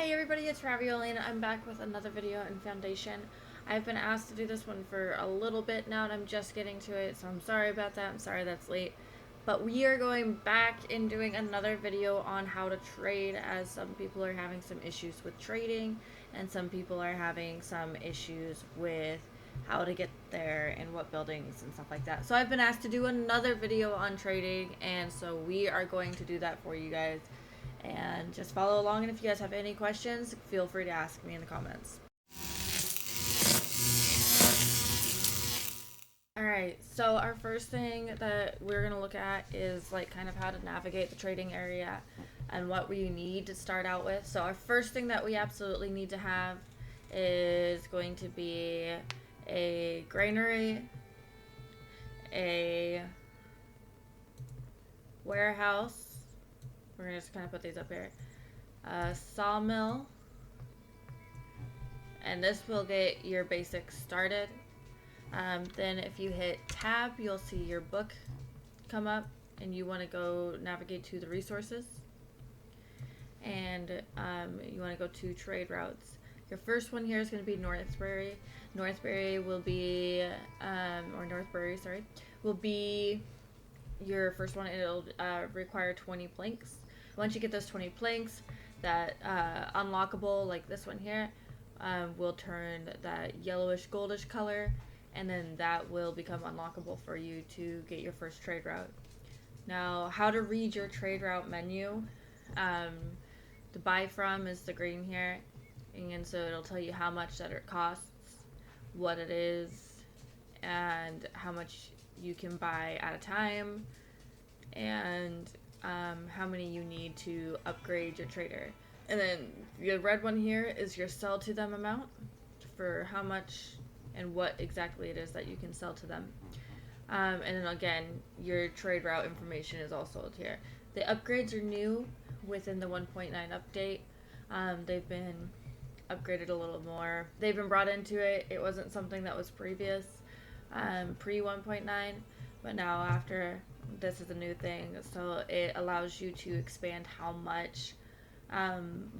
Hey everybody, it's Raviolion. I'm back with another video in Foundation. I've been asked to do this one for a little bit now and I'm just getting to it, so I'm sorry about that. I'm sorry that's late. But we are going back and doing another video on how to trade, as some people are having some issues with trading and some people are having some issues with how to get there and what buildings and stuff like that. So I've been asked to do another video on trading, and so we are going to do that for you guys. And just follow along, and if you guys have any questions, feel free to ask me in the comments. Alright, so our first thing that we're going to look at is like kind of how to navigate the trading area and what we need to start out with. So our first thing that we absolutely need to have is going to be a granary, a warehouse. We're going to just kind of put these up here. A sawmill. And this will get your basics started. Then if you hit tab, you'll see your book come up and you want to go navigate to the resources. And you want to go to trade routes. Your first one here is going to be Northbury. Northbury will be, or Northbury, sorry, will be your first one. It'll require 20 planks. Once you get those 20 planks, that unlockable, like this one here, will turn that yellowish goldish color, and then that will become unlockable for you to get your first trade route. Now, how to read your trade route menu. The buy from is the green here, and so it'll tell you how much that it costs, what it is, and how much you can buy at a time, and how many you need to upgrade your trader. And then the red one here is your sell to them amount, for how much and what exactly it is that you can sell to them. And then again, your trade route information is also here. The upgrades are new within the 1.9 update. They've been upgraded a little more. They've been brought into it. It wasn't something that was previous, pre 1.9, but now after, this is a new thing. So it allows you to expand how much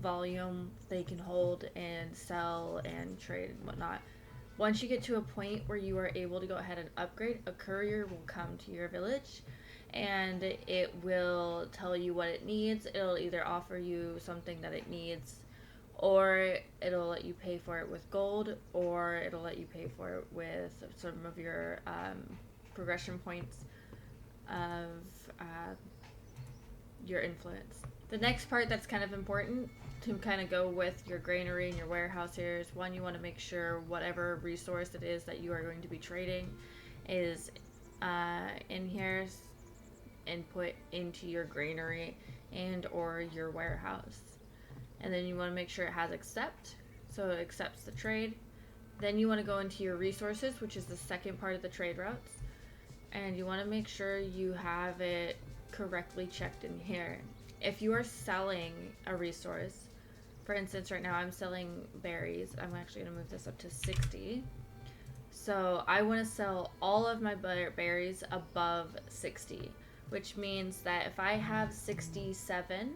volume they can hold and sell and trade and whatnot. Once you get to a point where you are able to go ahead and upgrade, a courier will come to your village and it will tell you what it needs. It'll either offer you something that it needs, or it'll let you pay for it with gold, or it'll let you pay for it with some of your progression points of your influence. The next part that's kind of important to kind of go with your granary and your warehouse here is, one, you want to make sure whatever resource it is that you are going to be trading is in here and put into your granary and or your warehouse. And then you want to make sure it has accept, so it accepts the trade. Then you want to go into your resources, which is the second part of the trade routes, and you want to make sure you have it correctly checked in here. If you are selling a resource, for instance, right now I'm selling berries. I'm actually going to move this up to 60. So I want to sell all of my berries above 60, which means that if I have 67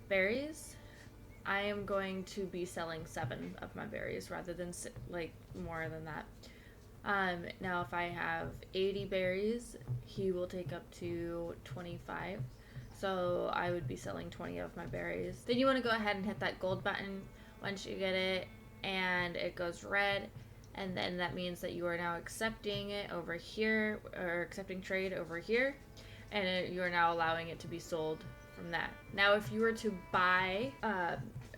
berries, I am going to be selling 7 of my berries rather than like more than that. Now if I have 80 berries, he will take up to 25. So I would be selling 20 of my berries. Then you want to go ahead and hit that gold button once you get it and it goes red, and then that means that you are now accepting it over here, or accepting trade over here, and you are now allowing it to be sold from that. Now if you were to buy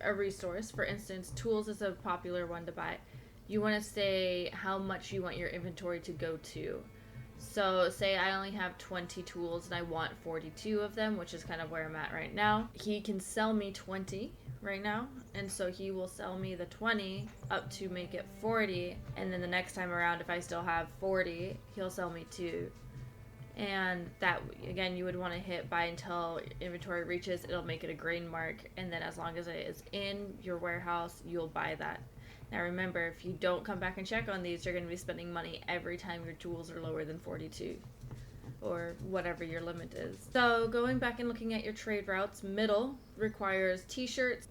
a resource, for instance, tools is a popular one to buy, you want to say how much you want your inventory to go to. So say I only have 20 tools and I want 42 of them, which is kind of where I'm at right now. He can sell me 20 right now, and so he will sell me the 20 up to make it 40, and then the next time around, if I still have 40, he'll sell me 2. And that, again, you would want to hit buy until inventory reaches, it'll make it a green mark, and then as long as it is in your warehouse, you'll buy that. Now remember, if you don't come back and check on these, you're going to be spending money every time your tools are lower than 42. or whatever your limit is. So going back and looking at your trade routes, middle requires t-shirts,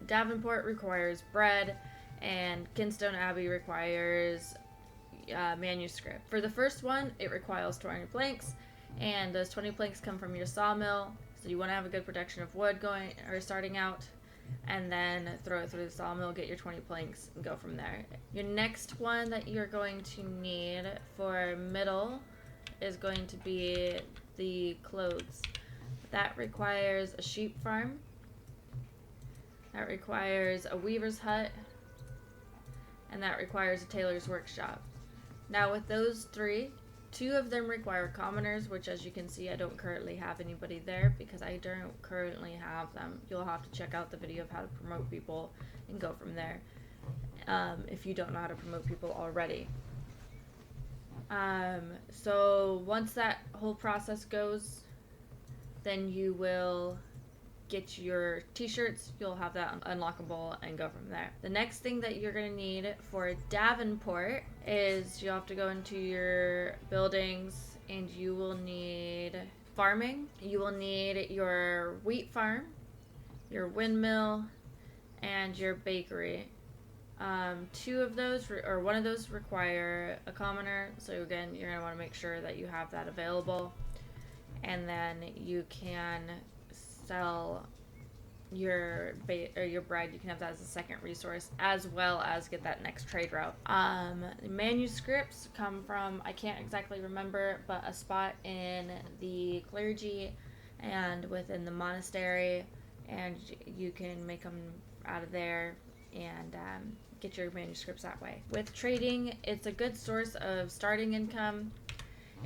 Davenport requires bread, and Kinstone Abbey requires manuscript. For the first one, it requires 20 planks, and those 20 planks come from your sawmill, so you want to have a good production of wood going or starting out, and then throw it through the sawmill, get your 20 planks, and go from there. Your next one that you're going to need for middle is going to be the clothes. That requires a sheep farm, that requires a weaver's hut, and that requires a tailor's workshop. Now with those three, 2 of them require commoners, which as you can see I don't currently have anybody there because I don't currently have them. You'll have to check out the video of how to promote people and go from there if you don't know how to promote people already. So once that whole process goes, then you will get your t-shirts, you'll have that unlockable and go from there. The next thing that you're going to need for Davenport is you have to go into your buildings and you will need farming. You will need your wheat farm, your windmill, and your bakery. 2 of those, or 1 of those require a commoner, so again you're going to want to make sure that you have that available, and then you can sell your bread. You can have that as a second resource, as well as get that next trade route. Manuscripts come from, I can't exactly remember, but a spot in the clergy and within the monastery, and you can make them out of there and get your manuscripts that way. With trading, it's a good source of starting income.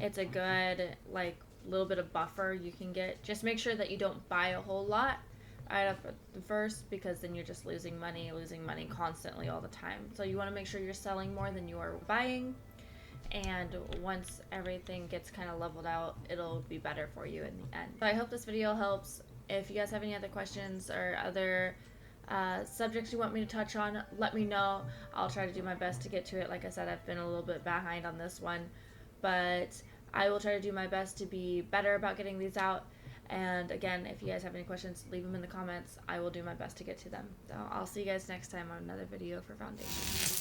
It's a good little bit of buffer you can get. Just make sure that you don't buy a whole lot right up at the first, because then you're just losing money constantly all the time. So you want to make sure you're selling more than you are buying, and once everything gets kind of leveled out, it'll be better for you in the end. So I hope this video helps. If you guys have any other questions or other subjects you want me to touch on, let me know. I'll try to do my best to get to it. Like I said, I've been a little bit behind on this one, but I will try to do my best to be better about getting these out. And again, if you guys have any questions, leave them in the comments. I will do my best to get to them. So I'll see you guys next time on another video for Foundation.